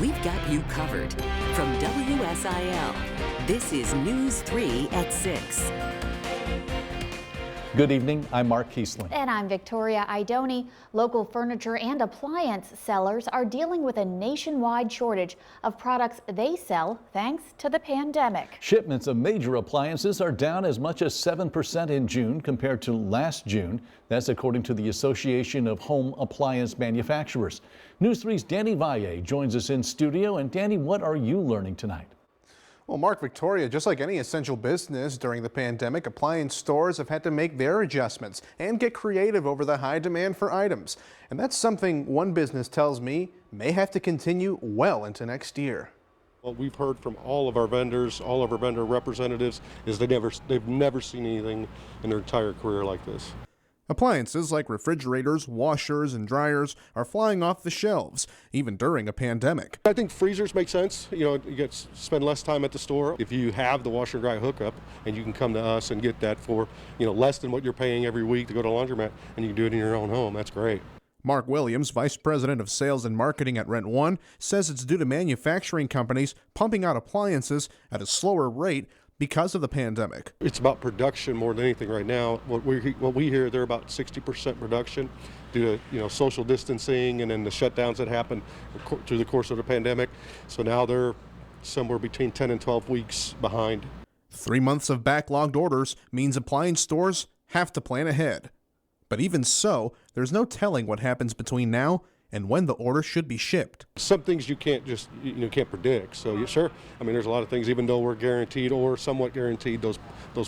we've got you covered. From WSIL, this is News 3 at 6. Good evening, I'm Mark Kiesling. And I'm Victoria Idoni. Local furniture and appliance sellers are dealing with a nationwide shortage of products they sell thanks to the pandemic. Shipments of major appliances are down as much as 7% in June compared to last June. That's according to the Association of Home Appliance Manufacturers. News 3's Danny Valle joins us in studio. And Danny, what are you learning tonight? Well, Mark, Victoria, just like any essential business during the pandemic, appliance stores have had to make their adjustments and get creative over the high demand for items. And that's something one business tells me may have to continue well into next year. What we've heard from all of our vendors, all of our vendor representatives, is they've never seen anything in their entire career like this. Appliances like refrigerators, washers, and dryers are flying off the shelves, even during a pandemic. I think freezers make sense. You know, you spend less time at the store. If you have the washer and dryer hookup and you can come to us and get that for, less than what you're paying every week to go to a laundromat, and you can do it in your own home, that's great. Mark Williams, Vice President of Sales and Marketing at Rent One, says it's due to manufacturing companies pumping out appliances at a slower rate because of the pandemic. It's about production more than anything right now. What we hear, they're about 60% production due to social distancing and then the shutdowns that happened through the course of the pandemic. So now they're somewhere between 10 and 12 weeks behind. 3 months of backlogged orders means appliance stores have to plan ahead. But even so, there's no telling what happens between now and when the order should be shipped. Some things you can't just can't predict. So sure, I mean, there's a lot of things, even though we're guaranteed or somewhat guaranteed those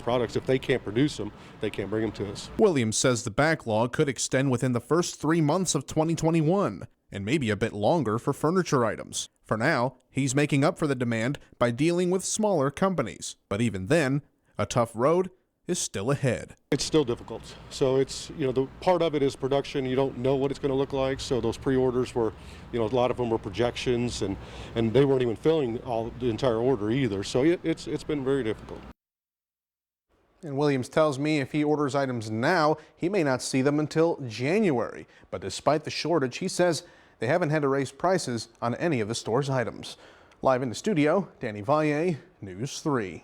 products, if they can't produce them, they can't bring them to us. Williams says the backlog could extend within the first 3 months of 2021 and maybe a bit longer for furniture items. For now, he's making up for the demand by dealing with smaller companies. But even then, a tough road is still ahead. It's still difficult. So it's, the part of it is production. You don't know what it's going to look like. So those pre-orders were, a lot of them were projections and they weren't even filling the entire order either. So it's been very difficult. And Williams tells me if he orders items now, he may not see them until January. But despite the shortage, he says they haven't had to raise prices on any of the store's items. Live in the studio, Danny Valle, News 3.